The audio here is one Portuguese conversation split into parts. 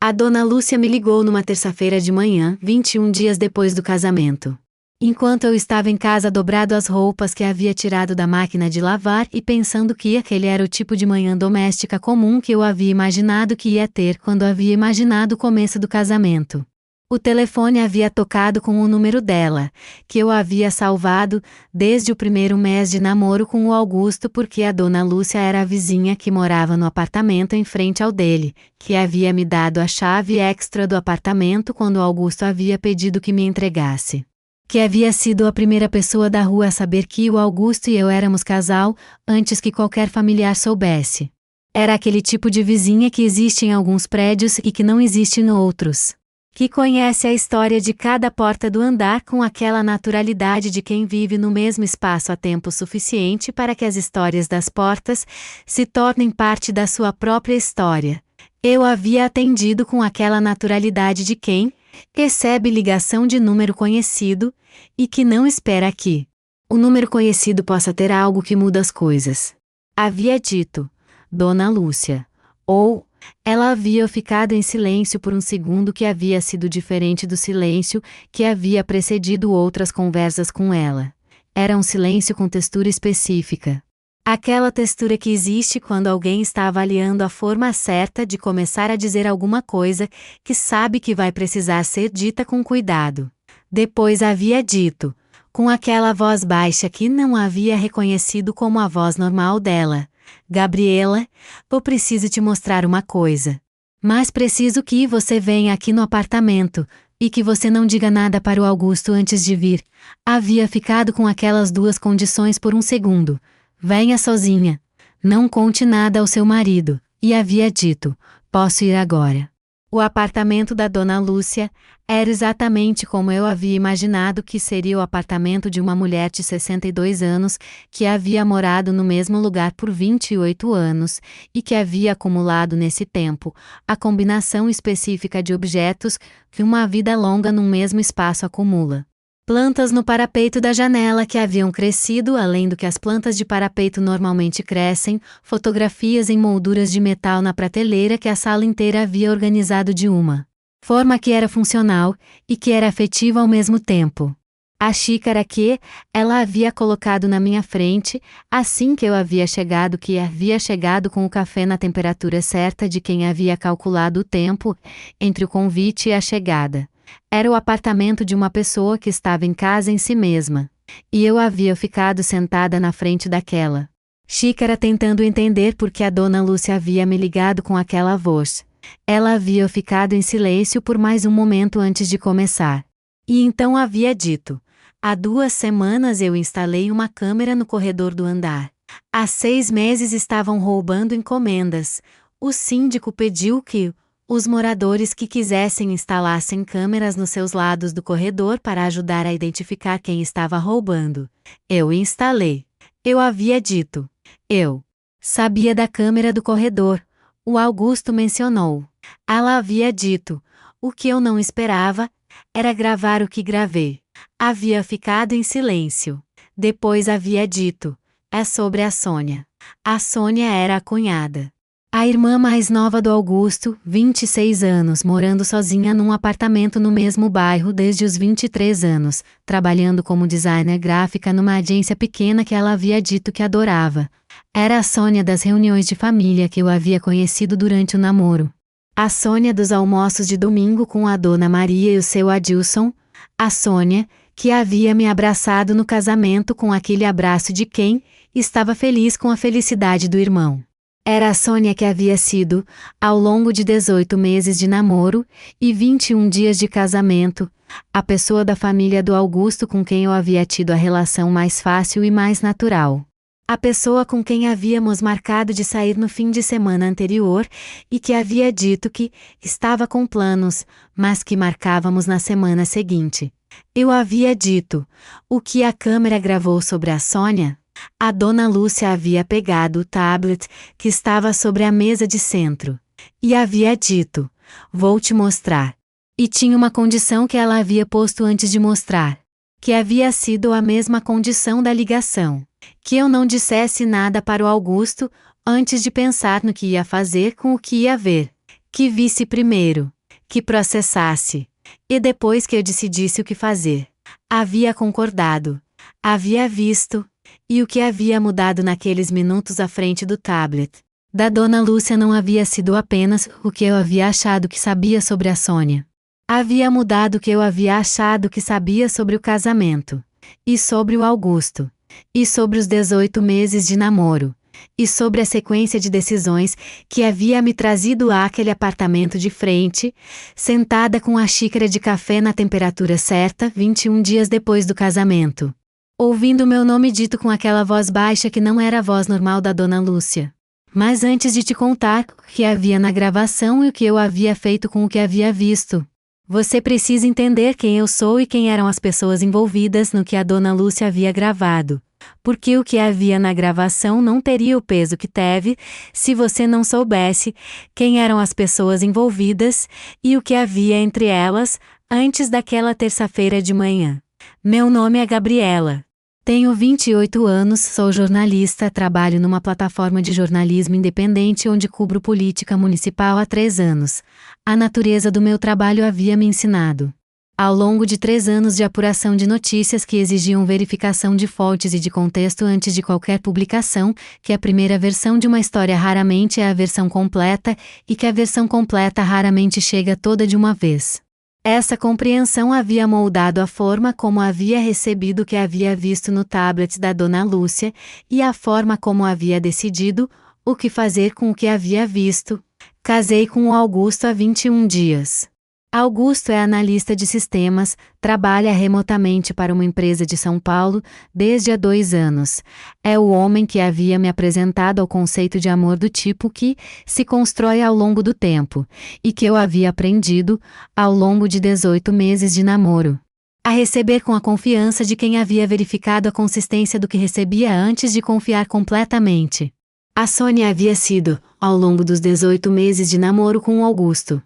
A dona Lúcia me ligou numa terça-feira de manhã, 21 dias depois do casamento. Enquanto eu estava em casa dobrado as roupas que havia tirado da máquina de lavar e pensando que aquele era o tipo de manhã doméstica comum que eu havia imaginado que ia ter quando havia imaginado o começo do casamento. O telefone havia tocado com o número dela, que eu havia salvado desde o primeiro mês de namoro com o Augusto, porque a dona Lúcia era a vizinha que morava no apartamento em frente ao dele, que havia me dado a chave extra do apartamento quando o Augusto havia pedido que me entregasse. Que havia sido a primeira pessoa da rua a saber que o Augusto e eu éramos casal, antes que qualquer familiar soubesse. Era aquele tipo de vizinha que existe em alguns prédios e que não existe em outros. Que conhece a história de cada porta do andar com aquela naturalidade de quem vive no mesmo espaço há tempo suficiente para que as histórias das portas se tornem parte da sua própria história. Eu havia atendido com aquela naturalidade de quem recebe ligação de número conhecido e que não espera que o número conhecido possa ter algo que muda as coisas. Havia dito, Dona Lúcia, ou ela havia ficado em silêncio por um segundo que havia sido diferente do silêncio que havia precedido outras conversas com ela. Era um silêncio com textura específica. Aquela textura que existe quando alguém está avaliando a forma certa de começar a dizer alguma coisa que sabe que vai precisar ser dita com cuidado. Depois havia dito, com aquela voz baixa que não havia reconhecido como a voz normal dela. Gabriela, eu preciso te mostrar uma coisa. Mas preciso que você venha aqui no apartamento, e que você não diga nada para o Augusto antes de vir. Havia ficado com aquelas duas condições por um segundo. Venha sozinha. Não conte nada ao seu marido. E havia dito, posso ir agora. O apartamento da dona Lúcia era exatamente como eu havia imaginado que seria o apartamento de uma mulher de 62 anos que havia morado no mesmo lugar por 28 anos e que havia acumulado nesse tempo a combinação específica de objetos que uma vida longa num mesmo espaço acumula. Plantas no parapeito da janela que haviam crescido além do que as plantas de parapeito normalmente crescem, fotografias em molduras de metal na prateleira que a sala inteira havia organizado de uma forma que era funcional e que era afetiva ao mesmo tempo. A xícara que ela havia colocado na minha frente, assim que eu havia chegado, que havia chegado com o café na temperatura certa de quem havia calculado o tempo entre o convite e a chegada. Era o apartamento de uma pessoa que estava em casa em si mesma. E eu havia ficado sentada na frente daquela xícara tentando entender por que a dona Lúcia havia me ligado com aquela voz. Ela havia ficado em silêncio por mais um momento antes de começar. E então havia dito, há 2 semanas eu instalei uma câmera no corredor do andar. Há 6 meses estavam roubando encomendas. O síndico pediu que os moradores que quisessem instalassem câmeras nos seus lados do corredor para ajudar a identificar quem estava roubando. Eu instalei. Eu havia dito. Eu sabia da câmera do corredor. O Augusto mencionou. Ela havia dito. O que eu não esperava era gravar o que gravei. Havia ficado em silêncio. Depois havia dito. É sobre a Sônia. A Sônia era a cunhada. A irmã mais nova do Augusto, 26 anos, morando sozinha num apartamento no mesmo bairro desde os 23 anos, trabalhando como designer gráfica numa agência pequena que ela havia dito que adorava. Era a Sônia das reuniões de família que eu havia conhecido durante o namoro. A Sônia dos almoços de domingo com a dona Maria e o seu Adilson. A Sônia, que havia me abraçado no casamento com aquele abraço de quem estava feliz com a felicidade do irmão. Era a Sônia que havia sido, ao longo de 18 meses de namoro e 21 dias de casamento, a pessoa da família do Augusto com quem eu havia tido a relação mais fácil e mais natural. A pessoa com quem havíamos marcado de sair no fim de semana anterior e que havia dito que estava com planos, mas que marcávamos na semana seguinte. Eu havia dito, o que a câmera gravou sobre a Sônia? A dona Lúcia havia pegado o tablet que estava sobre a mesa de centro. E havia dito, vou te mostrar. E tinha uma condição que ela havia posto antes de mostrar. Que havia sido a mesma condição da ligação. Que eu não dissesse nada para o Augusto, antes de pensar no que ia fazer com o que ia ver. Que visse primeiro, que processasse, e depois que eu decidisse o que fazer. Havia concordado, havia visto, e o que havia mudado naqueles minutos à frente do tablet da Dona Lúcia não havia sido apenas o que eu havia achado que sabia sobre a Sônia. Havia mudado o que eu havia achado que sabia sobre o casamento, e sobre o Augusto, e sobre os 18 meses de namoro, e sobre a sequência de decisões que havia me trazido àquele apartamento de frente, sentada com a xícara de café na temperatura certa 21 dias depois do casamento. Ouvindo meu nome dito com aquela voz baixa que não era a voz normal da Dona Lúcia. Mas antes de te contar o que havia na gravação e o que eu havia feito com o que havia visto, você precisa entender quem eu sou e quem eram as pessoas envolvidas no que a Dona Lúcia havia gravado. Porque o que havia na gravação não teria o peso que teve se você não soubesse quem eram as pessoas envolvidas e o que havia entre elas antes daquela terça-feira de manhã. Meu nome é Gabriela. Tenho 28 anos, sou jornalista, trabalho numa plataforma de jornalismo independente onde cubro política municipal há 3 anos. A natureza do meu trabalho havia me ensinado. Ao longo de 3 anos de apuração de notícias que exigiam verificação de fontes e de contexto antes de qualquer publicação, que a primeira versão de uma história raramente é a versão completa e que a versão completa raramente chega toda de uma vez. Essa compreensão havia moldado a forma como havia recebido o que havia visto no tablet da Dona Lúcia e a forma como havia decidido o que fazer com o que havia visto. Casei com o Augusto há 21 dias. Augusto é analista de sistemas, trabalha remotamente para uma empresa de São Paulo desde há 2 anos. É o homem que havia me apresentado ao conceito de amor do tipo que se constrói ao longo do tempo, e que eu havia aprendido, ao longo de 18 meses de namoro, a receber com a confiança de quem havia verificado a consistência do que recebia antes de confiar completamente. A Sônia havia sido, ao longo dos 18 meses de namoro com o Augusto,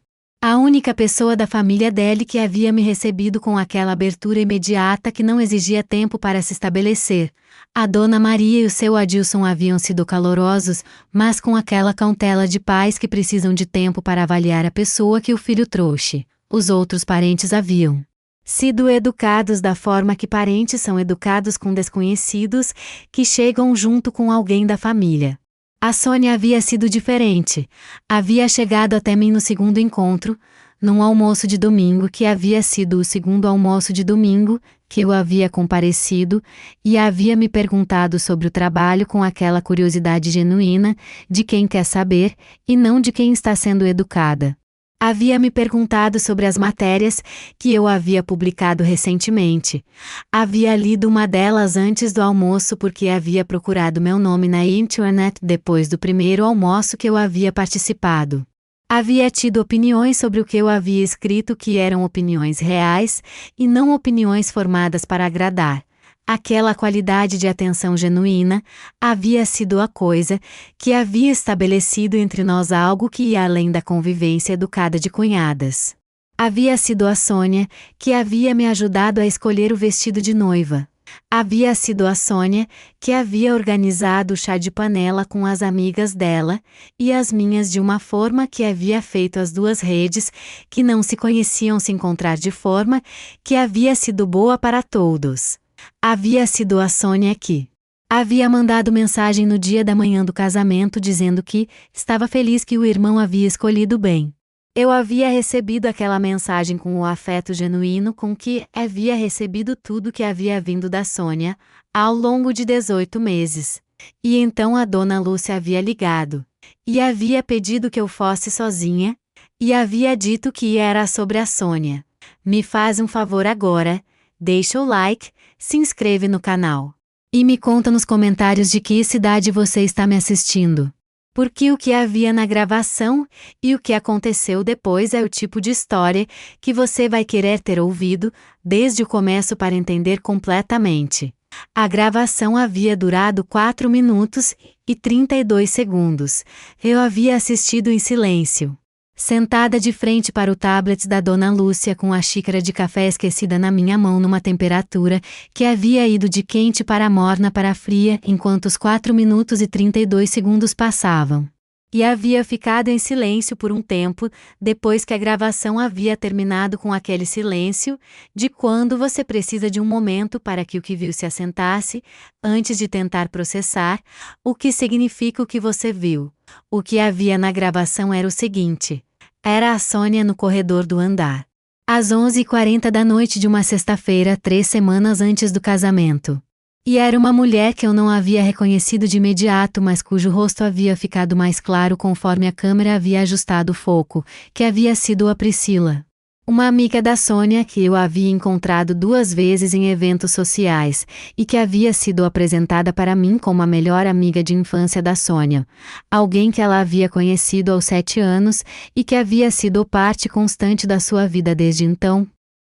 a única pessoa da família dele que havia me recebido com aquela abertura imediata que não exigia tempo para se estabelecer. A Dona Maria e o seu Adilson haviam sido calorosos, mas com aquela cautela de pais que precisam de tempo para avaliar a pessoa que o filho trouxe. Os outros parentes haviam sido educados da forma que parentes são educados com desconhecidos que chegam junto com alguém da família. A Sônia havia sido diferente. Havia chegado até mim no segundo encontro, num almoço de domingo que havia sido o segundo almoço de domingo que eu havia comparecido, e havia me perguntado sobre o trabalho com aquela curiosidade genuína de quem quer saber e não de quem está sendo educada. Havia me perguntado sobre as matérias que eu havia publicado recentemente. Havia lido uma delas antes do almoço porque havia procurado meu nome na internet depois do primeiro almoço que eu havia participado. Havia tido opiniões sobre o que eu havia escrito que eram opiniões reais e não opiniões formadas para agradar. Aquela qualidade de atenção genuína havia sido a coisa que havia estabelecido entre nós algo que ia além da convivência educada de cunhadas. Havia sido a Sônia que havia me ajudado a escolher o vestido de noiva. Havia sido a Sônia que havia organizado o chá de panela com as amigas dela e as minhas de uma forma que havia feito as 2 redes que não se conheciam se encontrar de forma que havia sido boa para todos. Havia sido a Sônia que havia mandado mensagem no dia da manhã do casamento dizendo que estava feliz que o irmão havia escolhido bem. Eu havia recebido aquela mensagem com o afeto genuíno com que havia recebido tudo que havia vindo da Sônia ao longo de 18 meses. E então a Dona Lúcia havia ligado e havia pedido que eu fosse sozinha e havia dito que era sobre a Sônia. Me faz um favor agora, deixa o like, se inscreve no canal e me conta nos comentários de que cidade você está me assistindo. Porque o que havia na gravação e o que aconteceu depois é o tipo de história que você vai querer ter ouvido desde o começo para entender completamente. A gravação havia durado 4 minutos e 32 segundos. Eu havia assistido em silêncio, sentada de frente para o tablet da Dona Lúcia com a xícara de café esquecida na minha mão numa temperatura que havia ido de quente para morna para fria enquanto os 4 minutos e 32 segundos passavam. E havia ficado em silêncio por um tempo, depois que a gravação havia terminado com aquele silêncio, de quando você precisa de um momento para que o que viu se assentasse, antes de tentar processar, o que significa o que você viu. O que havia na gravação era o seguinte: era a Sônia no corredor do andar. Às 11h40 da noite de uma sexta-feira, 3 semanas antes do casamento. E era uma mulher que eu não havia reconhecido de imediato, mas cujo rosto havia ficado mais claro conforme a câmera havia ajustado o foco, que havia sido a Priscila. Uma amiga da Sônia que eu havia encontrado 2 vezes em eventos sociais, e que havia sido apresentada para mim como a melhor amiga de infância da Sônia. Alguém que ela havia conhecido aos 7 anos, e que havia sido parte constante da sua vida desde então.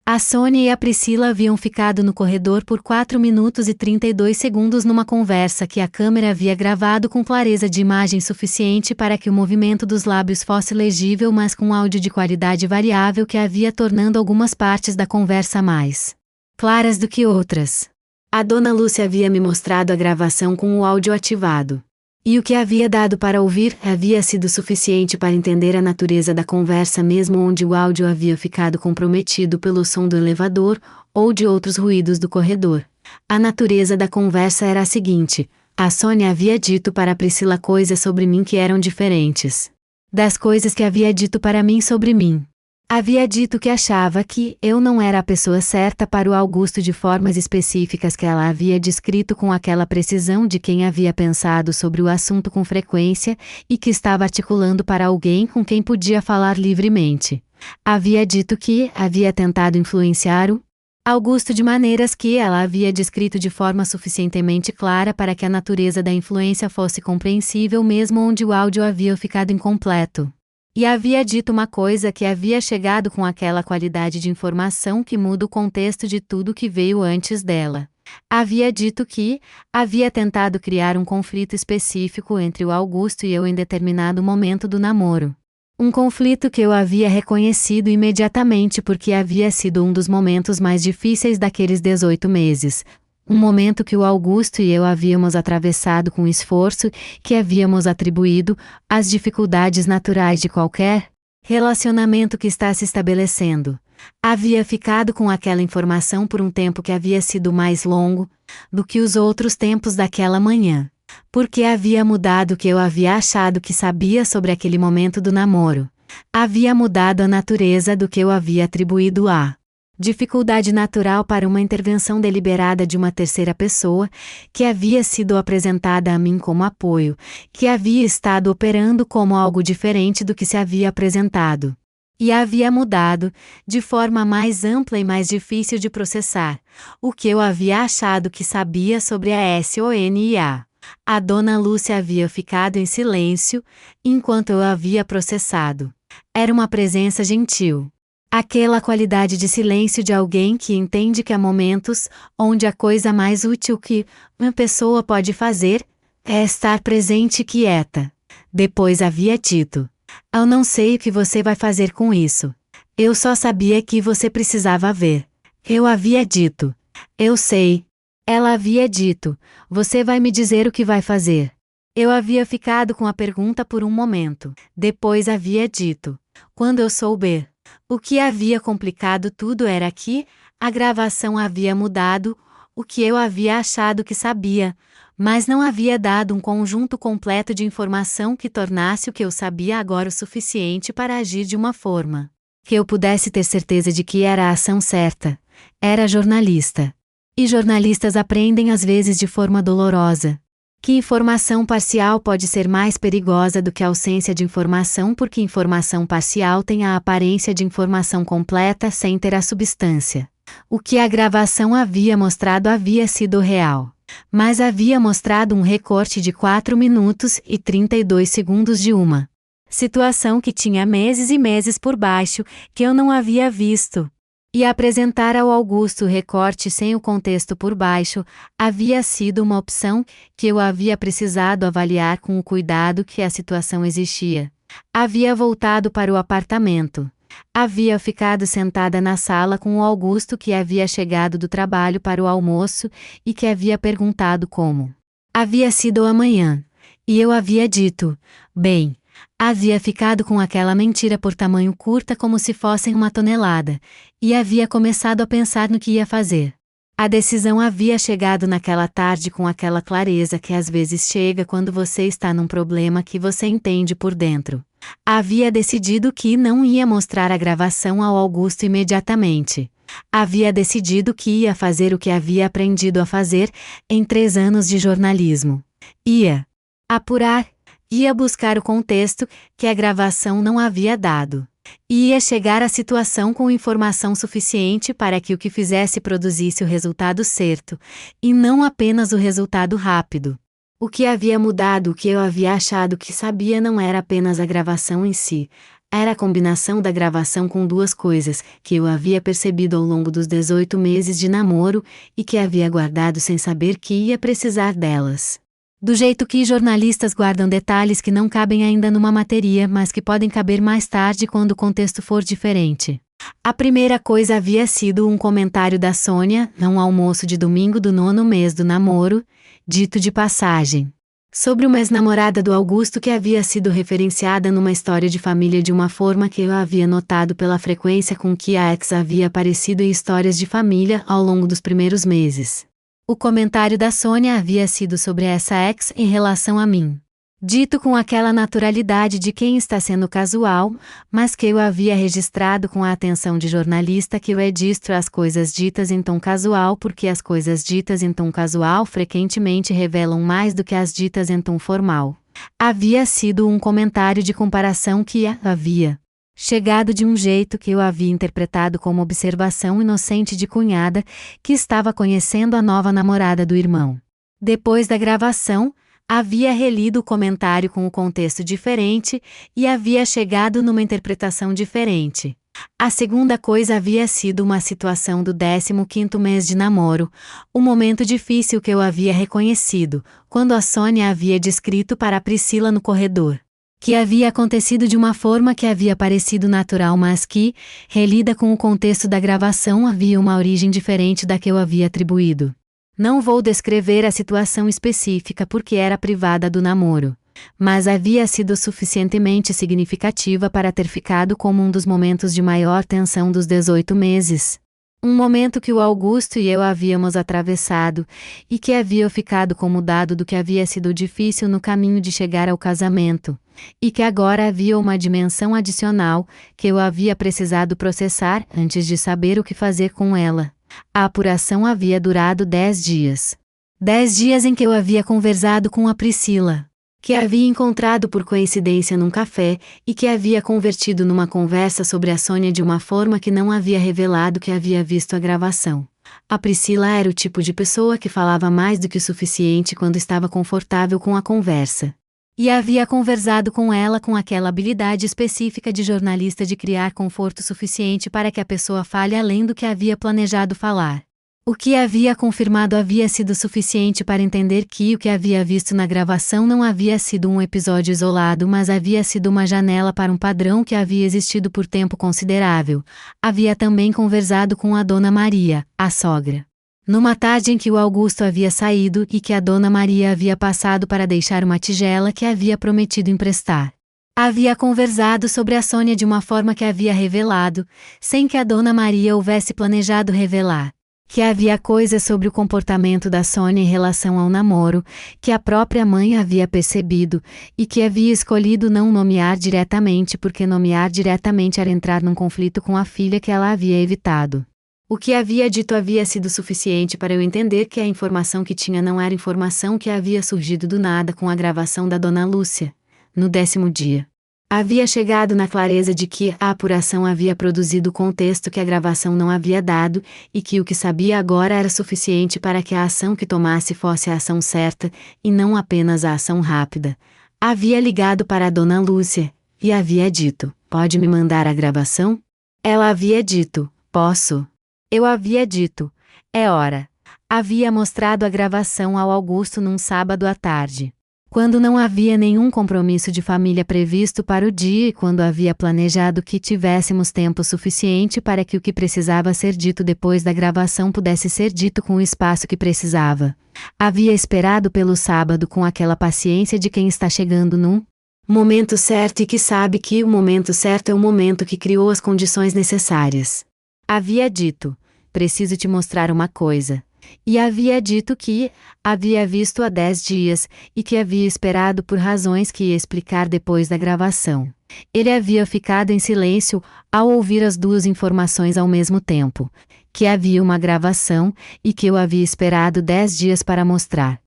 A Sônia e a Priscila haviam ficado no corredor por 4 minutos e 32 segundos numa conversa que a câmera havia gravado com clareza de imagem suficiente para que o movimento dos lábios fosse legível, mas com áudio de qualidade variável que havia tornando algumas partes da conversa mais claras do que outras. A dona Lúcia havia me mostrado a gravação com o áudio ativado. E o que havia dado para ouvir havia sido suficiente para entender a natureza da conversa, mesmo onde o áudio havia ficado comprometido pelo som do elevador ou de outros ruídos do corredor. A natureza da conversa era a seguinte: a Sônia havia dito para a Priscila coisas sobre mim que eram diferentes das coisas que havia dito para mim sobre mim. Havia dito que achava que eu não era a pessoa certa para o Augusto de formas específicas que ela havia descrito com aquela precisão de quem havia pensado sobre o assunto com frequência e que estava articulando para alguém com quem podia falar livremente. Havia dito que havia tentado influenciar o Augusto de maneiras que ela havia descrito de forma suficientemente clara para que a natureza da influência fosse compreensível mesmo onde o áudio havia ficado incompleto. E havia dito uma coisa que havia chegado com aquela qualidade de informação que muda o contexto de tudo que veio antes dela. Havia dito que havia tentado criar um conflito específico entre o Augusto e eu em determinado momento do namoro. Um conflito que eu havia reconhecido imediatamente porque havia sido um dos momentos mais difíceis daqueles 18 meses. Um momento que o Augusto e eu havíamos atravessado com esforço, que havíamos atribuído às dificuldades naturais de qualquer relacionamento que está se estabelecendo. Havia ficado com aquela informação por um tempo que havia sido mais longo do que os outros tempos daquela manhã, porque havia mudado o que eu havia achado que sabia sobre aquele momento do namoro. Havia mudado a natureza do que eu havia atribuído à dificuldade natural para uma intervenção deliberada de uma terceira pessoa, que havia sido apresentada a mim como apoio, que havia estado operando como algo diferente do que se havia apresentado. E havia mudado, de forma mais ampla e mais difícil de processar, o que eu havia achado que sabia sobre a Sonia. A dona Lúcia havia ficado em silêncio, enquanto eu havia processado. Era uma presença gentil. Aquela qualidade de silêncio de alguém que entende que há momentos onde a coisa mais útil que uma pessoa pode fazer é estar presente e quieta. Depois havia dito: eu não sei o que você vai fazer com isso. Eu só sabia que você precisava ver. Eu havia dito: eu sei. Ela havia dito: você vai me dizer o que vai fazer. Eu havia ficado com a pergunta por um momento. Depois havia dito: quando eu souber. O que havia complicado tudo era que a gravação havia mudado o que eu havia achado que sabia, mas não havia dado um conjunto completo de informação que tornasse o que eu sabia agora o suficiente para agir de uma forma que eu pudesse ter certeza de que era a ação certa. Era jornalista. E jornalistas aprendem às vezes de forma dolorosa que informação parcial pode ser mais perigosa do que a ausência de informação, porque informação parcial tem a aparência de informação completa sem ter a substância. O que a gravação havia mostrado havia sido real, mas havia mostrado um recorte de 4 minutos e 32 segundos de uma situação que tinha meses e meses por baixo, que eu não havia visto. E apresentar ao Augusto o recorte sem o contexto por baixo havia sido uma opção que eu havia precisado avaliar com o cuidado que a situação exigia. Havia voltado para o apartamento. Havia ficado sentada na sala com o Augusto, que havia chegado do trabalho para o almoço e que havia perguntado como havia sido amanhã. E eu havia dito: bem, Havia ficado com aquela mentira por tamanho curta como se fossem 1 tonelada, e havia começado a pensar no que ia fazer. A decisão havia chegado naquela tarde com aquela clareza que às vezes chega quando você está num problema que você entende por dentro. Havia decidido que não ia mostrar a gravação ao Augusto imediatamente. Havia decidido que ia fazer o que havia aprendido a fazer em 3 anos de jornalismo. Ia apurar, ia buscar o contexto que a gravação não havia dado. Ia chegar à situação com informação suficiente para que o que fizesse produzisse o resultado certo, e não apenas o resultado rápido. O que havia mudado, o que eu havia achado que sabia não era apenas a gravação em si, era a combinação da gravação com 2 coisas, que eu havia percebido ao longo dos 18 meses de namoro, e que havia guardado sem saber que ia precisar delas. Do jeito que jornalistas guardam detalhes que não cabem ainda numa matéria, mas que podem caber mais tarde quando o contexto for diferente. A primeira coisa havia sido um comentário da Sônia, num almoço de domingo do 9º mês do namoro, dito de passagem, sobre uma ex-namorada do Augusto que havia sido referenciada numa história de família de uma forma que eu havia notado pela frequência com que a ex havia aparecido em histórias de família ao longo dos primeiros meses. O comentário da Sônia havia sido sobre essa ex em relação a mim. Dito com aquela naturalidade de quem está sendo casual, mas que eu havia registrado com a atenção de jornalista que eu registro as coisas ditas em tom casual porque as coisas ditas em tom casual frequentemente revelam mais do que as ditas em tom formal. Havia sido um comentário de comparação que havia chegado de um jeito que eu havia interpretado como observação inocente de cunhada, que estava conhecendo a nova namorada do irmão. Depois da gravação, havia relido o comentário com um contexto diferente, e havia chegado numa interpretação diferente. A segunda coisa havia sido uma situação do 15º mês de namoro, um momento difícil que eu havia reconhecido, quando a Sônia havia descrito para a Priscila no corredor que havia acontecido de uma forma que havia parecido natural, mas que, relida com o contexto da gravação, havia uma origem diferente da que eu havia atribuído. Não vou descrever a situação específica porque era privada do namoro, mas havia sido suficientemente significativa para ter ficado como um dos momentos de maior tensão dos 18 meses. Um momento que o Augusto e eu havíamos atravessado, e que havia ficado como dado do que havia sido difícil no caminho de chegar ao casamento, e que agora havia uma dimensão adicional, que eu havia precisado processar antes de saber o que fazer com ela. A apuração havia durado 10 dias. 10 dias em que eu havia conversado com a Priscila, que havia encontrado por coincidência num café, e que havia convertido numa conversa sobre a Sônia de uma forma que não havia revelado que havia visto a gravação. A Priscila era o tipo de pessoa que falava mais do que o suficiente quando estava confortável com a conversa. E havia conversado com ela com aquela habilidade específica de jornalista de criar conforto suficiente para que a pessoa fale além do que havia planejado falar. O que havia confirmado havia sido suficiente para entender que o que havia visto na gravação não havia sido um episódio isolado, mas havia sido uma janela para um padrão que havia existido por tempo considerável. Havia também conversado com a Dona Maria, a sogra, numa tarde em que o Augusto havia saído e que a Dona Maria havia passado para deixar uma tigela que havia prometido emprestar. Havia conversado sobre a Sônia de uma forma que havia revelado, sem que a Dona Maria houvesse planejado revelar, que havia coisas sobre o comportamento da Sônia em relação ao namoro, que a própria mãe havia percebido, e que havia escolhido não nomear diretamente porque nomear diretamente era entrar num conflito com a filha que ela havia evitado. O que havia dito havia sido suficiente para eu entender que a informação que tinha não era informação que havia surgido do nada com a gravação da Dona Lúcia, no 10º dia. Havia chegado na clareza de que a apuração havia produzido o contexto que a gravação não havia dado, e que o que sabia agora era suficiente para que a ação que tomasse fosse a ação certa, e não apenas a ação rápida. Havia ligado para a Dona Lúcia, e havia dito: "Pode me mandar a gravação?" Ela havia dito: "Posso." Eu havia dito: "É hora." Havia mostrado a gravação ao Augusto num sábado à tarde, quando não havia nenhum compromisso de família previsto para o dia e quando havia planejado que tivéssemos tempo suficiente para que o que precisava ser dito depois da gravação pudesse ser dito com o espaço que precisava. Havia esperado pelo sábado com aquela paciência de quem está chegando num Momento certo e que sabe que o momento certo é o momento que criou as condições necessárias. Havia dito: preciso te mostrar uma coisa. E havia dito que havia visto há 10 dias, e que havia esperado por razões que ia explicar depois da gravação. Ele havia ficado em silêncio ao ouvir as duas informações ao mesmo tempo: que havia uma gravação e que eu havia esperado 10 dias para mostrar.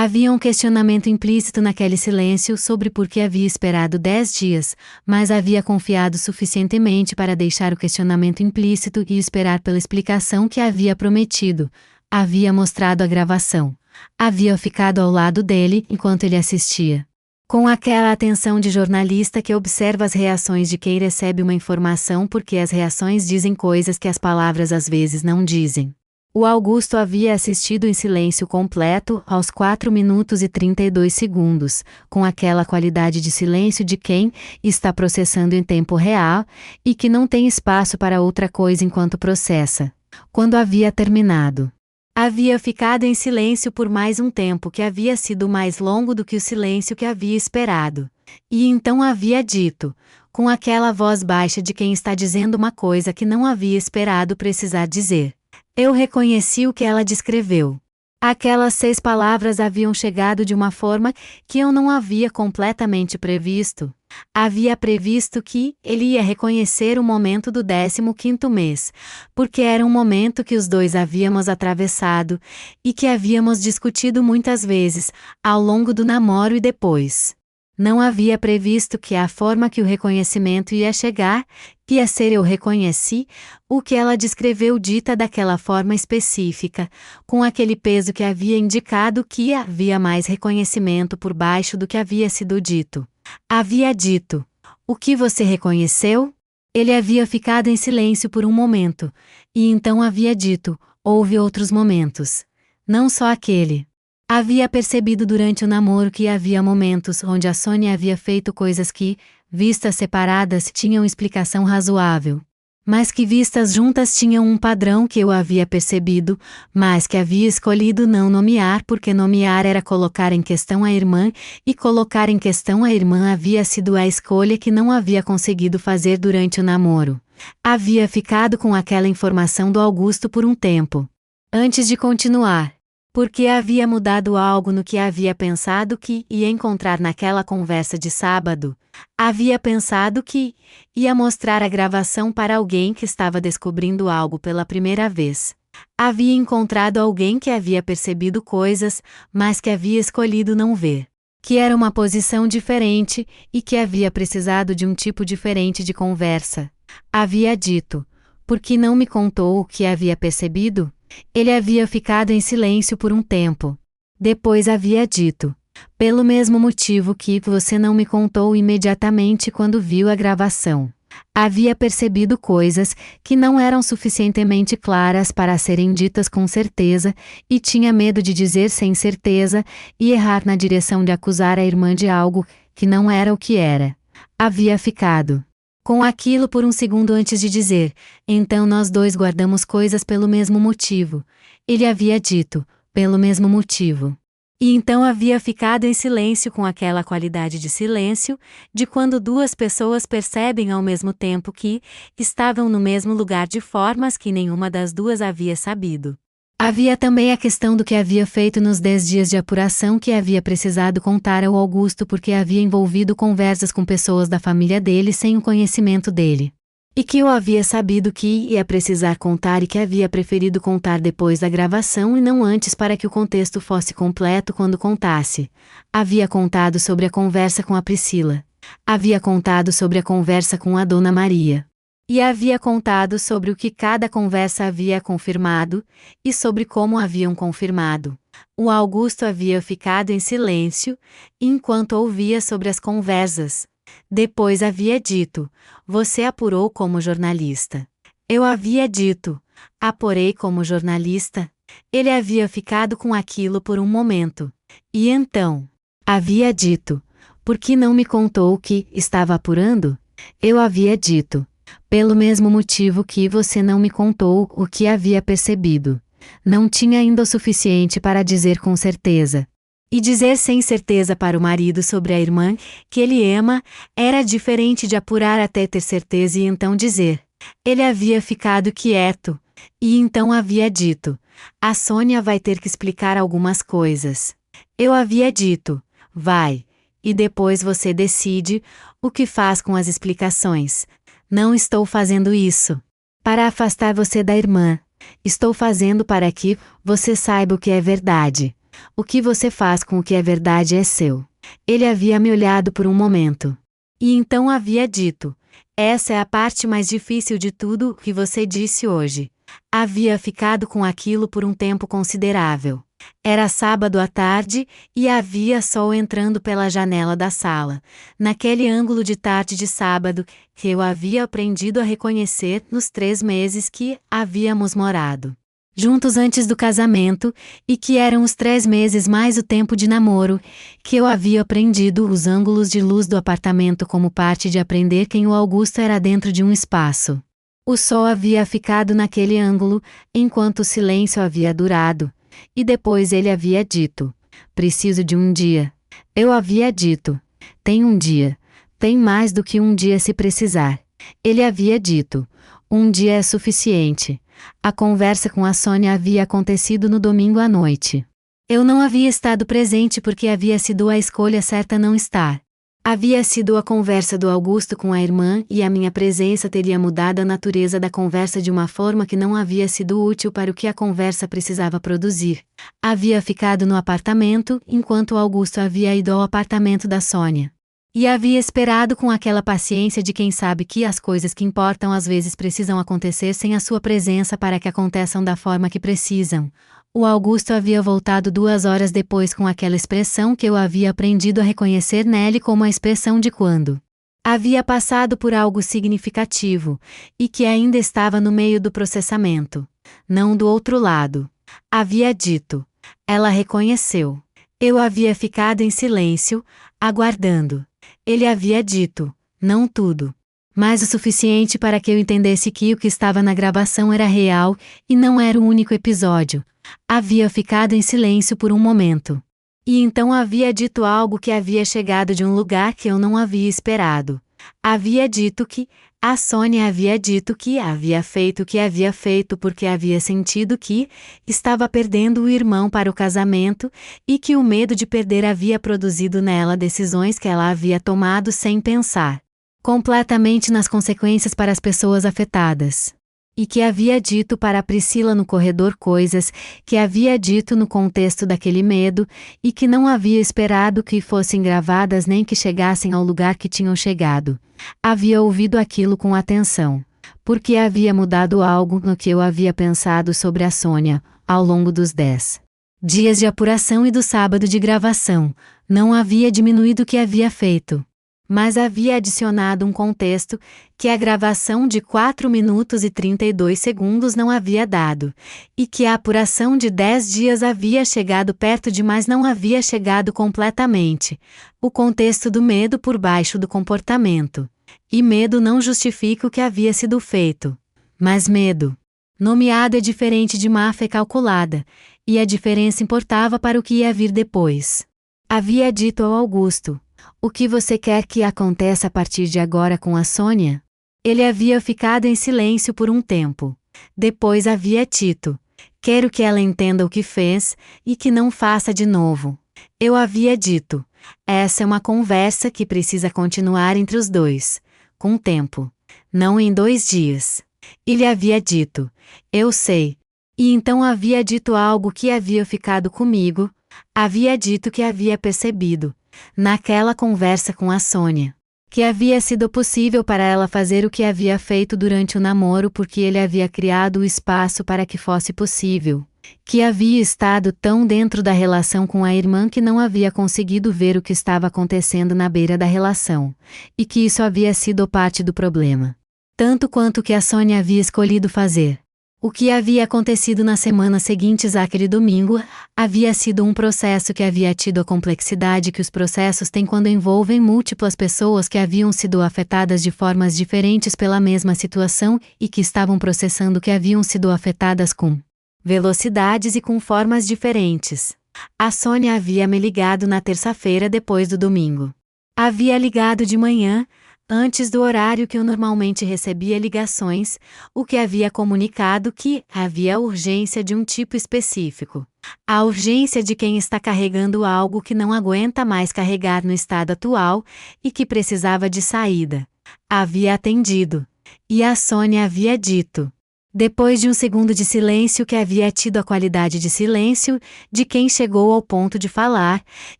Havia um questionamento implícito naquele silêncio sobre por que havia esperado 10 dias, mas havia confiado suficientemente para deixar o questionamento implícito e esperar pela explicação que havia prometido. Havia mostrado a gravação. Havia ficado ao lado dele enquanto ele assistia. Com aquela atenção de jornalista que observa as reações de quem recebe uma informação porque as reações dizem coisas que as palavras às vezes não dizem. O Augusto havia assistido em silêncio completo aos 4 minutos e 32 segundos, com aquela qualidade de silêncio de quem está processando em tempo real e que não tem espaço para outra coisa enquanto processa. Quando havia terminado, havia ficado em silêncio por mais um tempo que havia sido mais longo do que o silêncio que havia esperado. E então havia dito, com aquela voz baixa de quem está dizendo uma coisa que não havia esperado precisar dizer: eu reconheci o que ela descreveu. Aquelas 6 palavras haviam chegado de uma forma que eu não havia completamente previsto. Havia previsto que ele ia reconhecer o momento do 15º mês, porque era um momento que os dois havíamos atravessado e que havíamos discutido muitas vezes, ao longo do namoro e depois. Não havia previsto que a forma que o reconhecimento ia chegar, que ia ser eu reconheci, o que ela descreveu dita daquela forma específica, com aquele peso que havia indicado que havia mais reconhecimento por baixo do que havia sido dito. Havia dito: o que você reconheceu? Ele havia ficado em silêncio por um momento, e então havia dito: houve outros momentos. Não só aquele. Havia percebido durante o namoro que havia momentos onde a Sônia havia feito coisas que, vistas separadas, tinham explicação razoável. Mas que vistas juntas tinham um padrão que eu havia percebido, mas que havia escolhido não nomear porque nomear era colocar em questão a irmã, e colocar em questão a irmã havia sido a escolha que não havia conseguido fazer durante o namoro. Havia ficado com aquela informação do Augusto por um tempo. Antes de continuar, porque havia mudado algo no que havia pensado que ia encontrar naquela conversa de sábado. Havia pensado que ia mostrar a gravação para alguém que estava descobrindo algo pela primeira vez. Havia encontrado alguém que havia percebido coisas, mas que havia escolhido não ver. Que era uma posição diferente e que havia precisado de um tipo diferente de conversa. Havia dito: por que não me contou o que havia percebido? Ele havia ficado em silêncio por um tempo. Depois havia dito: pelo mesmo motivo que você não me contou imediatamente quando viu a gravação. Havia percebido coisas que não eram suficientemente claras para serem ditas com certeza, e tinha medo de dizer sem certeza, e errar na direção de acusar a irmã de algo que não era o que era. Havia ficado com aquilo por um segundo antes de dizer: então nós dois guardamos coisas pelo mesmo motivo. Ele havia dito: pelo mesmo motivo. E então havia ficado em silêncio com aquela qualidade de silêncio, de quando duas pessoas percebem ao mesmo tempo que estavam no mesmo lugar de formas que nenhuma das duas havia sabido. Havia também a questão do que havia feito nos 10 dias de apuração que havia precisado contar ao Augusto porque havia envolvido conversas com pessoas da família dele sem o conhecimento dele. E que eu havia sabido que ia precisar contar e que havia preferido contar depois da gravação e não antes para que o contexto fosse completo quando contasse. Havia contado sobre a conversa com a Priscila. Havia contado sobre a conversa com a Dona Maria. E havia contado sobre o que cada conversa havia confirmado, e sobre como haviam confirmado. O Augusto havia ficado em silêncio, enquanto ouvia sobre as conversas. Depois havia dito: você apurou como jornalista. Eu havia dito: apurei como jornalista. Ele havia ficado com aquilo por um momento. E então havia dito: por que não me contou o que estava apurando? Eu havia dito: pelo mesmo motivo que você não me contou o que havia percebido. Não tinha ainda o suficiente para dizer com certeza. E dizer sem certeza para o marido sobre a irmã que ele ama era diferente de apurar até ter certeza e então dizer. Ele havia ficado quieto. E então havia dito: a Sônia vai ter que explicar algumas coisas. Eu havia dito: vai. E depois você decide o que faz com as explicações. Não estou fazendo isso para afastar você da irmã. Estou fazendo para que você saiba o que é verdade. O que você faz com o que é verdade é seu. Ele havia me olhado por um momento. E então havia dito: essa é a parte mais difícil de tudo o que você disse hoje. Havia ficado com aquilo por um tempo considerável. Era sábado à tarde e havia sol entrando pela janela da sala, naquele ângulo de tarde de sábado que eu havia aprendido a reconhecer nos 3 meses que havíamos morado juntos antes do casamento, e que eram os 3 meses mais o tempo de namoro, que eu havia aprendido os ângulos de luz do apartamento como parte de aprender quem o Augusto era dentro de um espaço. O sol havia ficado naquele ângulo, enquanto o silêncio havia durado, e depois ele havia dito: preciso de um dia. Eu havia dito: tem um dia. Tem mais do que um dia se precisar. Ele havia dito: um dia é suficiente. A conversa com a Sônia havia acontecido no domingo à noite. Eu não havia estado presente porque havia sido a escolha certa não estar. Havia sido a conversa do Augusto com a irmã e a minha presença teria mudado a natureza da conversa de uma forma que não havia sido útil para o que a conversa precisava produzir. Havia ficado no apartamento enquanto o Augusto havia ido ao apartamento da Sônia. E havia esperado com aquela paciência de quem sabe que as coisas que importam às vezes precisam acontecer sem a sua presença para que aconteçam da forma que precisam. O Augusto havia voltado 2 horas depois com aquela expressão que eu havia aprendido a reconhecer nele como a expressão de quando havia passado por algo significativo, e que ainda estava no meio do processamento, não do outro lado. Havia dito. Ela reconheceu. Eu havia ficado em silêncio, aguardando. Ele havia dito, não tudo, mas o suficiente para que eu entendesse que o que estava na gravação era real, e não era o único episódio. Havia ficado em silêncio por um momento. E então havia dito algo que havia chegado de um lugar que eu não havia esperado. Havia dito que, a Sônia havia dito que havia feito o que havia feito porque havia sentido que estava perdendo o irmão para o casamento, e que o medo de perder havia produzido nela decisões que ela havia tomado sem pensar completamente nas consequências para as pessoas afetadas. E que havia dito para a Priscila no corredor coisas que havia dito no contexto daquele medo, e que não havia esperado que fossem gravadas nem que chegassem ao lugar que tinham chegado. Havia ouvido aquilo com atenção, porque havia mudado algo no que eu havia pensado sobre a Sônia, ao longo dos 10 dias de apuração e do sábado de gravação. Não havia diminuído o que havia feito, mas havia adicionado um contexto que a gravação de 4 minutos e 32 segundos não havia dado, e que a apuração de 10 dias havia chegado perto de, mas não havia chegado completamente. O contexto do medo por baixo do comportamento. E medo não justifica o que havia sido feito. Mas medo nomeado é diferente de má fé calculada, e a diferença importava para o que ia vir depois. Havia dito ao Augusto: o que você quer que aconteça a partir de agora com a Sônia? Ele havia ficado em silêncio por um tempo. Depois havia dito: quero que ela entenda o que fez, e que não faça de novo. Eu havia dito: essa é uma conversa que precisa continuar entre os dois, com tempo. Não em 2 dias. Ele havia dito: eu sei. E então havia dito algo que havia ficado comigo. Havia dito que havia percebido, naquela conversa com a Sônia, que havia sido possível para ela fazer o que havia feito durante o namoro porque ele havia criado o espaço para que fosse possível, que havia estado tão dentro da relação com a irmã que não havia conseguido ver o que estava acontecendo na beira da relação, e que isso havia sido parte do problema, tanto quanto o que a Sônia havia escolhido fazer. O que havia acontecido nas semanas seguintes àquele domingo havia sido um processo que havia tido a complexidade que os processos têm quando envolvem múltiplas pessoas que haviam sido afetadas de formas diferentes pela mesma situação e que estavam processando que haviam sido afetadas com velocidades e com formas diferentes. A Sônia havia me ligado na terça-feira depois do domingo. Havia ligado de manhã, antes do horário que eu normalmente recebia ligações, o que havia comunicado que havia urgência de um tipo específico. A urgência de quem está carregando algo que não aguenta mais carregar no estado atual e que precisava de saída. Havia atendido. E a Sônia havia dito. Depois de um segundo de silêncio que havia tido a qualidade de silêncio de quem chegou ao ponto de falar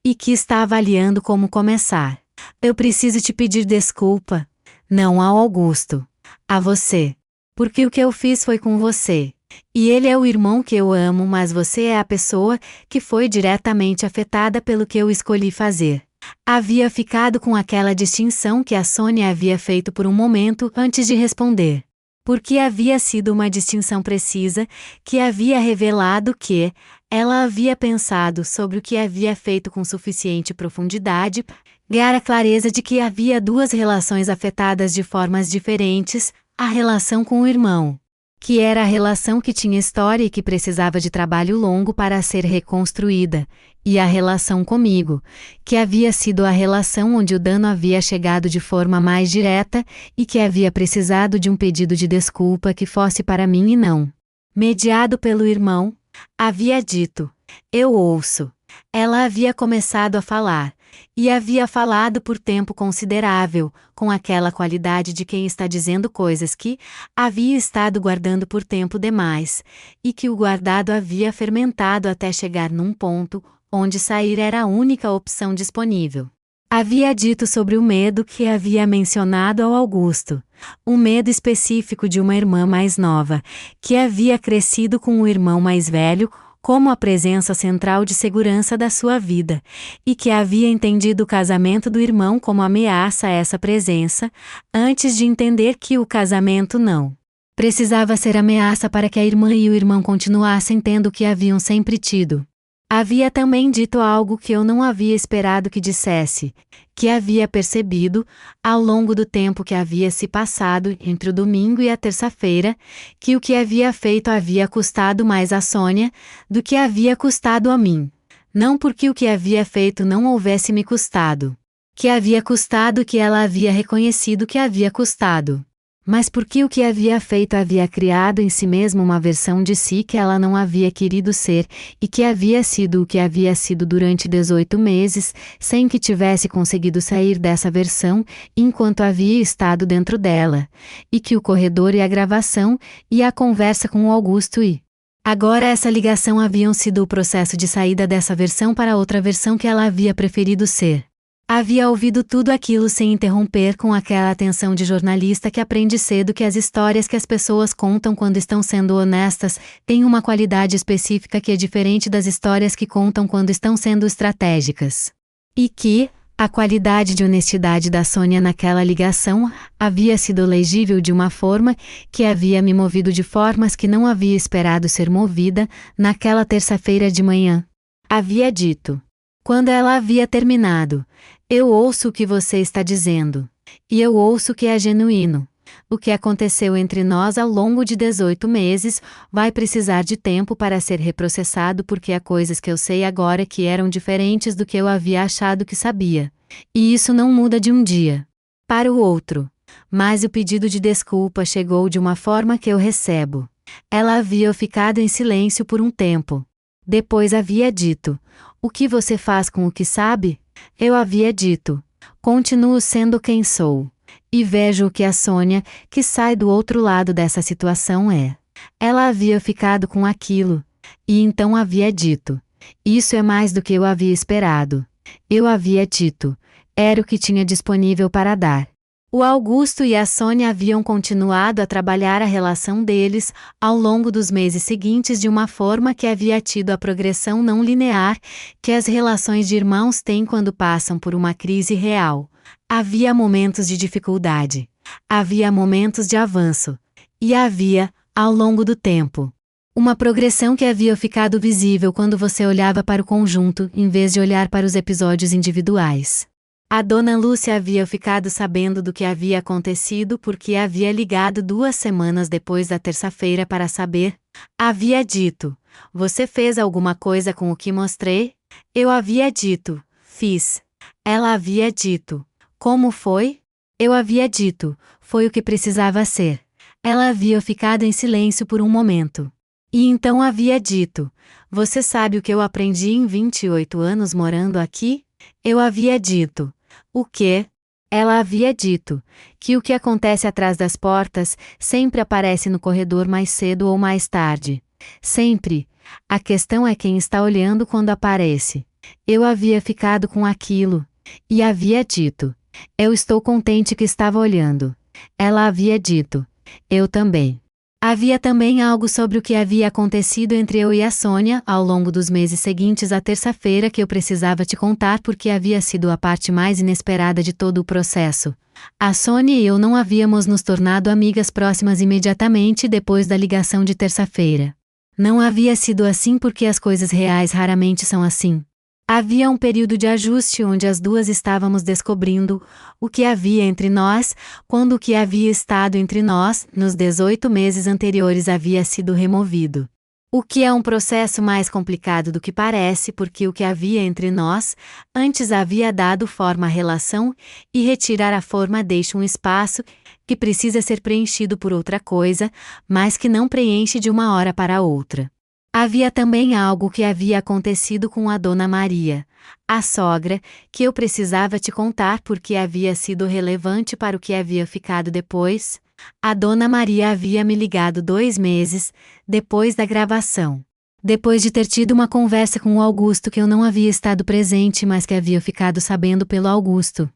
e que está avaliando como começar. Eu preciso te pedir desculpa. Não ao Augusto. A você. Porque o que eu fiz foi com você. E ele é o irmão que eu amo, mas você é a pessoa que foi diretamente afetada pelo que eu escolhi fazer. Havia ficado com aquela distinção que a Sônia havia feito por um momento antes de responder. Porque havia sido uma distinção precisa, que havia revelado que ela havia pensado sobre o que havia feito com suficiente profundidade, ganhar a clareza de que havia duas relações afetadas de formas diferentes, a relação com o irmão, que era a relação que tinha história e que precisava de trabalho longo para ser reconstruída, e a relação comigo, que havia sido a relação onde o dano havia chegado de forma mais direta e que havia precisado de um pedido de desculpa que fosse para mim e não mediado pelo irmão. Havia dito: eu ouço. Ela havia começado a falar, e havia falado por tempo considerável, com aquela qualidade de quem está dizendo coisas que havia estado guardando por tempo demais, e que o guardado havia fermentado até chegar num ponto onde sair era a única opção disponível. Havia dito sobre o medo que havia mencionado ao Augusto, um medo específico de uma irmã mais nova, que havia crescido com o irmão mais velho, como a presença central de segurança da sua vida, e que havia entendido o casamento do irmão como ameaça a essa presença, antes de entender que o casamento não precisava ser ameaça para que a irmã e o irmão continuassem tendo o que haviam sempre tido. Havia também dito algo que eu não havia esperado que dissesse, que havia percebido, ao longo do tempo que havia se passado entre o domingo e a terça-feira, que o que havia feito havia custado mais a Sônia do que havia custado a mim. Não porque o que havia feito não houvesse me custado. Que havia custado que ela havia reconhecido que havia custado. Mas porque o que havia feito havia criado em si mesmo uma versão de si que ela não havia querido ser, e que havia sido o que havia sido durante 18 meses, sem que tivesse conseguido sair dessa versão, enquanto havia estado dentro dela, e que o corredor e a gravação, e a conversa com o Augusto e agora essa ligação haviam sido o processo de saída dessa versão para outra versão que ela havia preferido ser. Havia ouvido tudo aquilo sem interromper com aquela atenção de jornalista que aprende cedo que as histórias que as pessoas contam quando estão sendo honestas têm uma qualidade específica que é diferente das histórias que contam quando estão sendo estratégicas. E que a qualidade de honestidade da Sônia naquela ligação havia sido legível de uma forma que havia me movido de formas que não havia esperado ser movida naquela terça-feira de manhã. Havia dito. Quando ela havia terminado, eu ouço o que você está dizendo. E eu ouço que é genuíno. O que aconteceu entre nós ao longo de 18 meses vai precisar de tempo para ser reprocessado porque há coisas que eu sei agora que eram diferentes do que eu havia achado que sabia. E isso não muda de um dia para o outro. Mas o pedido de desculpa chegou de uma forma que eu recebo. Ela havia ficado em silêncio por um tempo. Depois havia dito: o que você faz com o que sabe? Eu havia dito: continuo sendo quem sou. E vejo o que a Sônia, que sai do outro lado dessa situação é. Ela havia ficado com aquilo. E então havia dito: isso é mais do que eu havia esperado. Eu havia dito: era o que tinha disponível para dar. O Augusto e a Sônia haviam continuado a trabalhar a relação deles, ao longo dos meses seguintes de uma forma que havia tido a progressão não linear, que as relações de irmãos têm quando passam por uma crise real. Havia momentos de dificuldade. Havia momentos de avanço. E havia, ao longo do tempo, uma progressão que havia ficado visível quando você olhava para o conjunto, em vez de olhar para os episódios individuais. A dona Lúcia havia ficado sabendo do que havia acontecido porque havia ligado 2 semanas depois da terça-feira para saber. Havia dito: Você fez alguma coisa com o que mostrei? Eu havia dito, fiz. Ela havia dito, como foi? Eu havia dito, foi o que precisava ser. Ela havia ficado em silêncio por um momento. E então havia dito, você sabe o que eu aprendi em 28 anos morando aqui? Eu havia dito, o quê? Ela havia dito, que o que acontece atrás das portas sempre aparece no corredor mais cedo ou mais tarde. Sempre. A questão é quem está olhando quando aparece. Eu havia ficado com aquilo. E havia dito, eu estou contente que estava olhando. Ela havia dito, eu também. Havia também algo sobre o que havia acontecido entre eu e a Sônia ao longo dos meses seguintes à terça-feira que eu precisava te contar porque havia sido a parte mais inesperada de todo o processo. A Sônia e eu não havíamos nos tornado amigas próximas imediatamente depois da ligação de terça-feira. Não havia sido assim porque as coisas reais raramente são assim. Havia um período de ajuste onde as duas estávamos descobrindo o que havia entre nós, quando o que havia estado entre nós, nos 18 meses anteriores, havia sido removido. O que é um processo mais complicado do que parece, porque o que havia entre nós, antes havia dado forma à relação, e retirar a forma deixa um espaço que precisa ser preenchido por outra coisa, mas que não preenche de uma hora para outra. Havia também algo que havia acontecido com a Dona Maria, a sogra, que eu precisava te contar porque havia sido relevante para o que havia ficado depois. A Dona Maria havia me ligado 2 meses depois da gravação. Depois de ter tido uma conversa com o Augusto que eu não havia estado presente, mas que havia ficado sabendo pelo Augusto.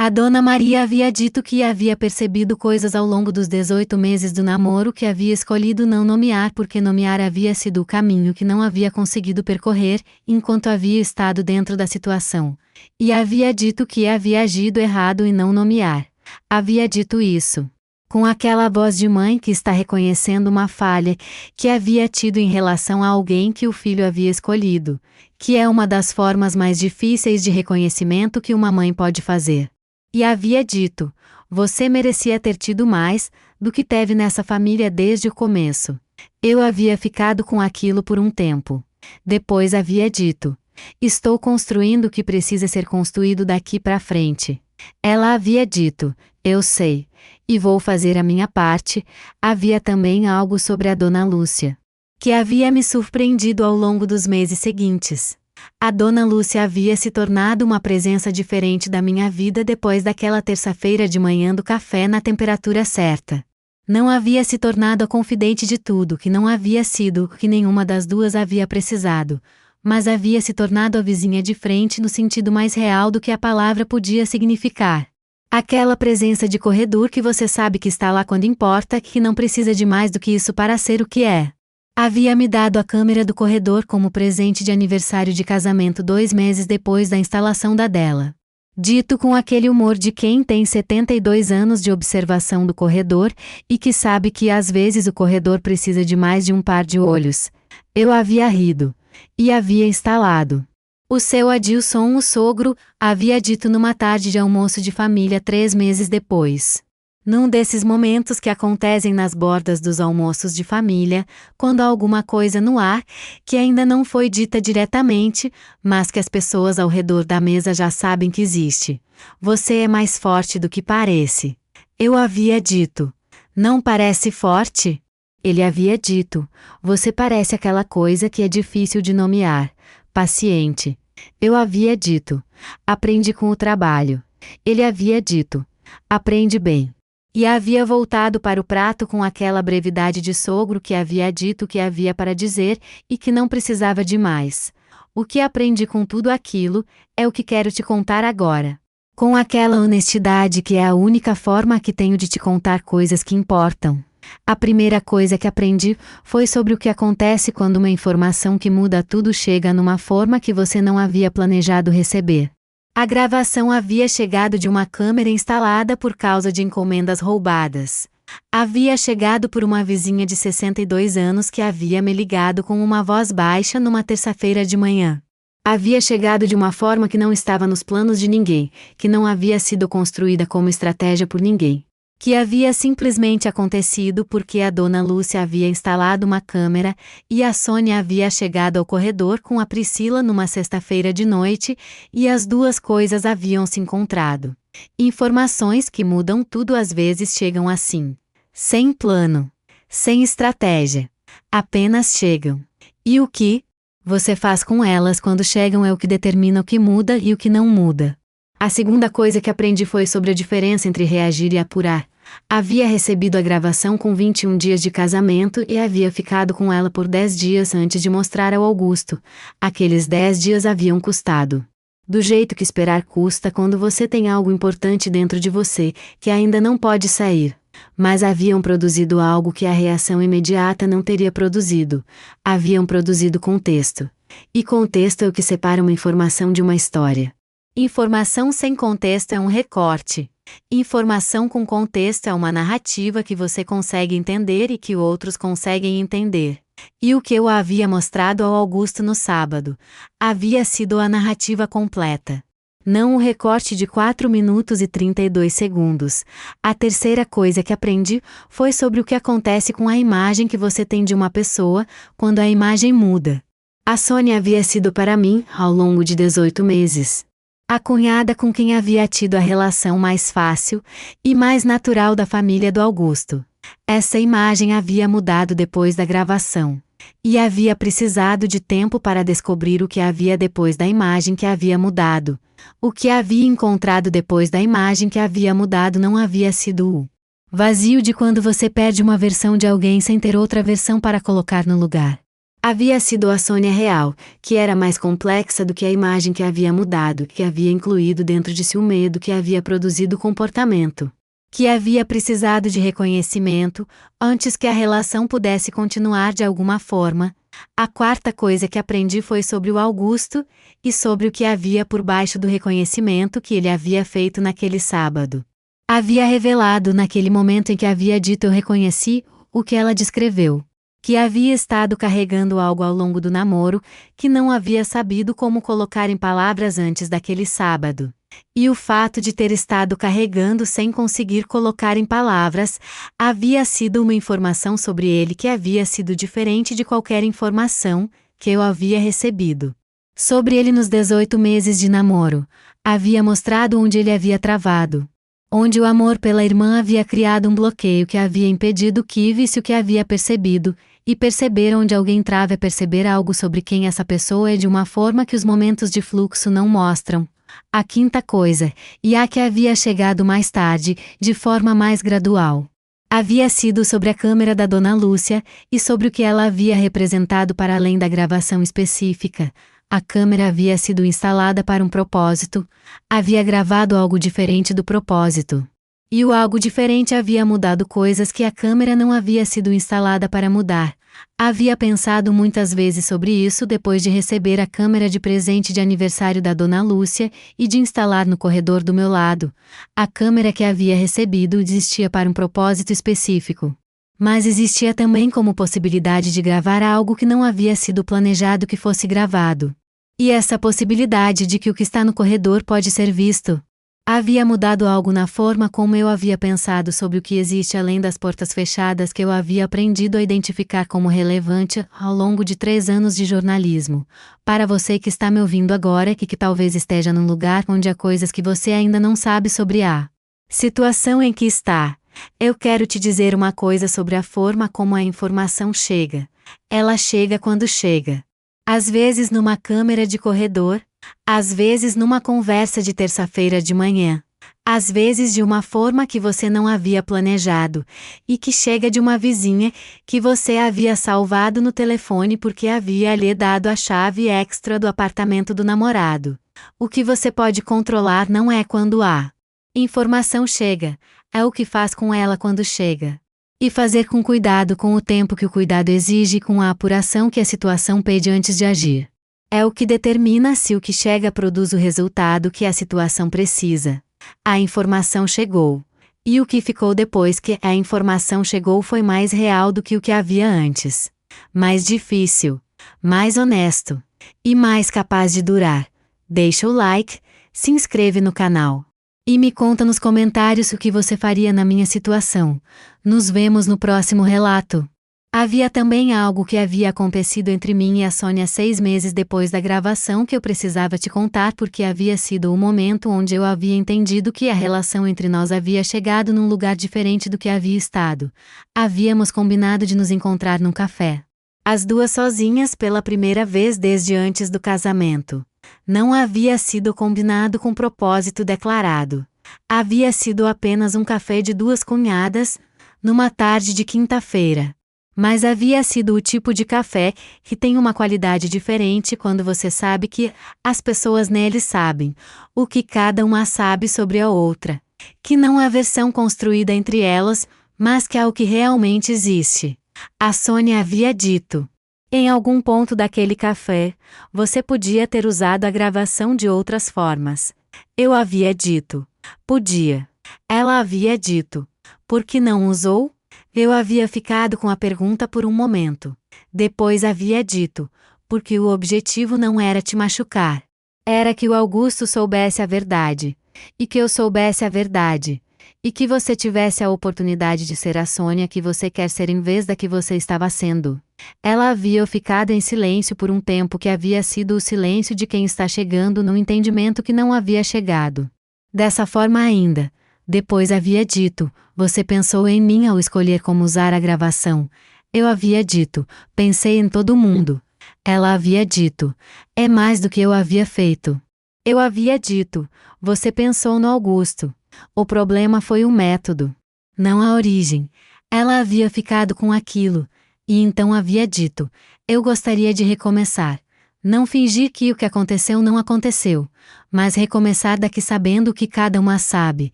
A Dona Maria havia dito que havia percebido coisas ao longo dos 18 meses do namoro que havia escolhido não nomear porque nomear havia sido o caminho que não havia conseguido percorrer enquanto havia estado dentro da situação. E havia dito que havia agido errado em não nomear. Havia dito isso com aquela voz de mãe que está reconhecendo uma falha que havia tido em relação a alguém que o filho havia escolhido, que é uma das formas mais difíceis de reconhecimento que uma mãe pode fazer. E havia dito, você merecia ter tido mais do que teve nessa família desde o começo. Eu havia ficado com aquilo por um tempo. Depois havia dito, estou construindo o que precisa ser construído daqui para frente. Ela havia dito, eu sei, e vou fazer a minha parte. Havia também algo sobre a Dona Lúcia, que havia me surpreendido ao longo dos meses seguintes. A Dona Lúcia havia se tornado uma presença diferente da minha vida depois daquela terça-feira de manhã do café na temperatura certa. Não havia se tornado a confidente de tudo que não havia sido o que nenhuma das duas havia precisado, mas havia se tornado a vizinha de frente no sentido mais real do que a palavra podia significar. Aquela presença de corredor que você sabe que está lá quando importa, que não precisa de mais do que isso para ser o que é. Havia me dado a câmera do corredor como presente de aniversário de casamento 2 meses depois da instalação da dela. Dito com aquele humor de quem tem 72 anos de observação do corredor e que sabe que às vezes o corredor precisa de mais de um par de olhos. Eu havia rido. E havia instalado. O seu Adilson, o sogro, havia dito numa tarde de almoço de família 3 meses depois. Num desses momentos que acontecem nas bordas dos almoços de família, quando há alguma coisa no ar, que ainda não foi dita diretamente, mas que as pessoas ao redor da mesa já sabem que existe. Você é mais forte do que parece. Eu havia dito. Não parece forte? Ele havia dito. Você parece aquela coisa que é difícil de nomear. Paciente. Eu havia dito. Aprende com o trabalho. Ele havia dito. Aprende bem. E havia voltado para o prato com aquela brevidade de sogro que havia dito o que havia para dizer e que não precisava de mais. O que aprendi com tudo aquilo é o que quero te contar agora. Com aquela honestidade que é a única forma que tenho de te contar coisas que importam. A primeira coisa que aprendi foi sobre o que acontece quando uma informação que muda tudo chega numa forma que você não havia planejado receber. A gravação havia chegado de uma câmera instalada por causa de encomendas roubadas. Havia chegado por uma vizinha de 62 anos que havia me ligado com uma voz baixa numa terça-feira de manhã. Havia chegado de uma forma que não estava nos planos de ninguém, que não havia sido construída como estratégia por ninguém. Que havia simplesmente acontecido porque a dona Lúcia havia instalado uma câmera e a Sônia havia chegado ao corredor com a Priscila numa sexta-feira de noite e as duas coisas haviam se encontrado. Informações que mudam tudo às vezes chegam assim. Sem plano. Sem estratégia. Apenas chegam. E o que você faz com elas quando chegam é o que determina o que muda e o que não muda. A segunda coisa que aprendi foi sobre a diferença entre reagir e apurar. Havia recebido a gravação com 21 dias de casamento e havia ficado com ela por 10 dias antes de mostrar ao Augusto. Aqueles 10 dias haviam custado. Do jeito que esperar custa quando você tem algo importante dentro de você, que ainda não pode sair. Mas haviam produzido algo que a reação imediata não teria produzido. Haviam produzido contexto. E contexto é o que separa uma informação de uma história. Informação sem contexto é um recorte. Informação com contexto é uma narrativa que você consegue entender e que outros conseguem entender. E o que eu havia mostrado ao Augusto no sábado havia sido a narrativa completa. Não o recorte de 4 minutos e 32 segundos. A terceira coisa que aprendi foi sobre o que acontece com a imagem que você tem de uma pessoa quando a imagem muda. A Sônia havia sido para mim, ao longo de 18 meses, a cunhada com quem havia tido a relação mais fácil e mais natural da família do Augusto. Essa imagem havia mudado depois da gravação. E havia precisado de tempo para descobrir o que havia depois da imagem que havia mudado. O que havia encontrado depois da imagem que havia mudado não havia sido o vazio de quando você perde uma versão de alguém sem ter outra versão para colocar no lugar. Havia sido a Sônia real, que era mais complexa do que a imagem que havia mudado, que havia incluído dentro de si o medo que havia produzido o comportamento. Que havia precisado de reconhecimento, antes que a relação pudesse continuar de alguma forma. A quarta coisa que aprendi foi sobre o Augusto, e sobre o que havia por baixo do reconhecimento que ele havia feito naquele sábado. Havia revelado naquele momento em que havia dito eu reconheci, o que ela descreveu. Que havia estado carregando algo ao longo do namoro, que não havia sabido como colocar em palavras antes daquele sábado. E o fato de ter estado carregando sem conseguir colocar em palavras, havia sido uma informação sobre ele que havia sido diferente de qualquer informação que eu havia recebido. Sobre ele nos 18 meses de namoro, havia mostrado onde ele havia travado. Onde o amor pela irmã havia criado um bloqueio que havia impedido que visse o que havia percebido, e perceber onde alguém trava é perceber algo sobre quem essa pessoa é de uma forma que os momentos de fluxo não mostram. A quinta coisa, e a que havia chegado mais tarde, de forma mais gradual. Havia sido sobre a câmera da Dona Lúcia, e sobre o que ela havia representado para além da gravação específica. A câmera havia sido instalada para um propósito, havia gravado algo diferente do propósito. E o algo diferente havia mudado coisas que a câmera não havia sido instalada para mudar. Havia pensado muitas vezes sobre isso depois de receber a câmera de presente de aniversário da Dona Lúcia e de instalar no corredor do meu lado. A câmera que havia recebido existia para um propósito específico. Mas existia também como possibilidade de gravar algo que não havia sido planejado que fosse gravado. E essa possibilidade de que o que está no corredor pode ser visto. Havia mudado algo na forma como eu havia pensado sobre o que existe além das portas fechadas que eu havia aprendido a identificar como relevante ao longo de 3 anos de jornalismo. Para você que está me ouvindo agora e que talvez esteja num lugar onde há coisas que você ainda não sabe sobre a situação em que está, eu quero te dizer uma coisa sobre a forma como a informação chega. Ela chega quando chega. Às vezes numa câmera de corredor, às vezes numa conversa de terça-feira de manhã, às vezes de uma forma que você não havia planejado, e que chega de uma vizinha que você havia salvado no telefone porque havia lhe dado a chave extra do apartamento do namorado. O que você pode controlar não é quando a informação chega, é o que faz com ela quando chega. E fazer com cuidado com o tempo que o cuidado exige e com a apuração que a situação pede antes de agir. É o que determina se o que chega produz o resultado que a situação precisa. A informação chegou. E o que ficou depois que a informação chegou foi mais real do que o que havia antes. Mais difícil, mais honesto e mais capaz de durar. Deixa o like, se inscreve no canal. E me conta nos comentários o que você faria na minha situação. Nos vemos no próximo relato. Havia também algo que havia acontecido entre mim e a Sônia 6 meses depois da gravação que eu precisava te contar porque havia sido o momento onde eu havia entendido que a relação entre nós havia chegado num lugar diferente do que havia estado. Havíamos combinado de nos encontrar num café. As duas sozinhas pela primeira vez desde antes do casamento. Não havia sido combinado com propósito declarado. Havia sido apenas um café de duas cunhadas, numa tarde de quinta-feira. Mas havia sido o tipo de café que tem uma qualidade diferente quando você sabe que as pessoas nele sabem o que cada uma sabe sobre a outra. Que não há versão construída entre elas, mas que há o que realmente existe. A Sônia havia dito. Em algum ponto daquele café, você podia ter usado a gravação de outras formas. Eu havia dito. Podia. Ela havia dito. Por que não usou? Eu havia ficado com a pergunta por um momento. Depois havia dito, porque o objetivo não era te machucar. Era que o Augusto soubesse a verdade. E que eu soubesse a verdade. E que você tivesse a oportunidade de ser a Sônia que você quer ser em vez da que você estava sendo. Ela havia ficado em silêncio por um tempo que havia sido o silêncio de quem está chegando num entendimento que não havia chegado. Dessa forma ainda. Depois havia dito, você pensou em mim ao escolher como usar a gravação. Eu havia dito, pensei em todo mundo. Ela havia dito, é mais do que eu havia feito. Eu havia dito, você pensou no Augusto. O problema foi o método, não a origem. Ela havia ficado com aquilo, e então havia dito, eu gostaria de recomeçar. Não fingir que o que aconteceu não aconteceu, mas recomeçar daqui sabendo o que cada uma sabe.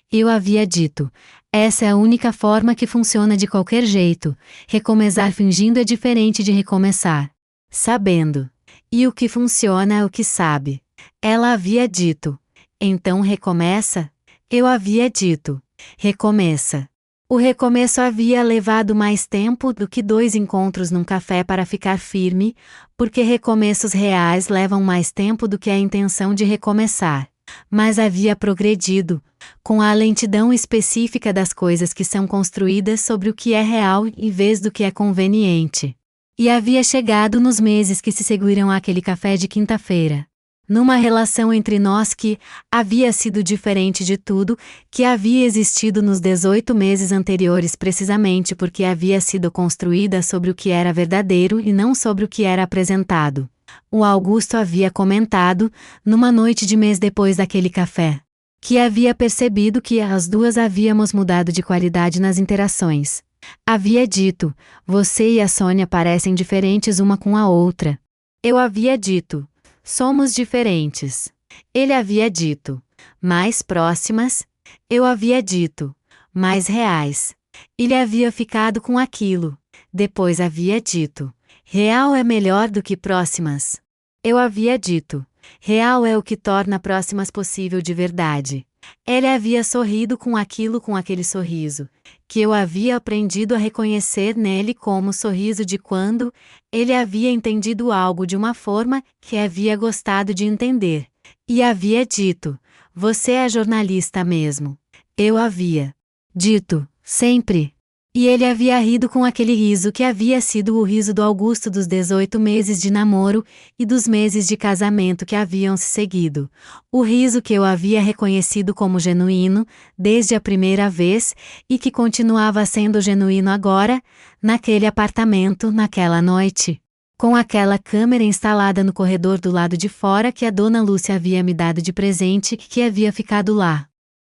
Eu havia dito, essa é a única forma que funciona de qualquer jeito. Recomeçar fingindo é diferente de recomeçar sabendo. E o que funciona é o que sabe. Ela havia dito, então recomeça? Eu havia dito, recomeça. O recomeço havia levado mais tempo do que 2 encontros num café para ficar firme, porque recomeços reais levam mais tempo do que a intenção de recomeçar. Mas havia progredido, com a lentidão específica das coisas que são construídas sobre o que é real em vez do que é conveniente. E havia chegado nos meses que se seguiram àquele café de quinta-feira. Numa relação entre nós que havia sido diferente de tudo que havia existido nos 18 meses anteriores precisamente porque havia sido construída sobre o que era verdadeiro e não sobre o que era apresentado. O Augusto havia comentado, numa noite de mês depois daquele café, que havia percebido que as duas havíamos mudado de qualidade nas interações. Havia dito, você e a Sônia parecem diferentes uma com a outra. Eu havia dito, somos diferentes. Ele havia dito, mais próximas. Eu havia dito, mais reais. Ele havia ficado com aquilo. Depois havia dito, real é melhor do que próximas. Eu havia dito, real é o que torna próximas possível de verdade. Ele havia sorrido com aquele sorriso, que eu havia aprendido a reconhecer nele como o sorriso de quando ele havia entendido algo de uma forma que havia gostado de entender. E havia dito, você é jornalista mesmo. Eu havia dito, sempre. E ele havia rido com aquele riso que havia sido o riso do Augusto dos 18 meses de namoro e dos meses de casamento que haviam se seguido. O riso que eu havia reconhecido como genuíno, desde a primeira vez, e que continuava sendo genuíno agora, naquele apartamento, naquela noite. Com aquela câmera instalada no corredor do lado de fora que a dona Lúcia havia me dado de presente e que havia ficado lá.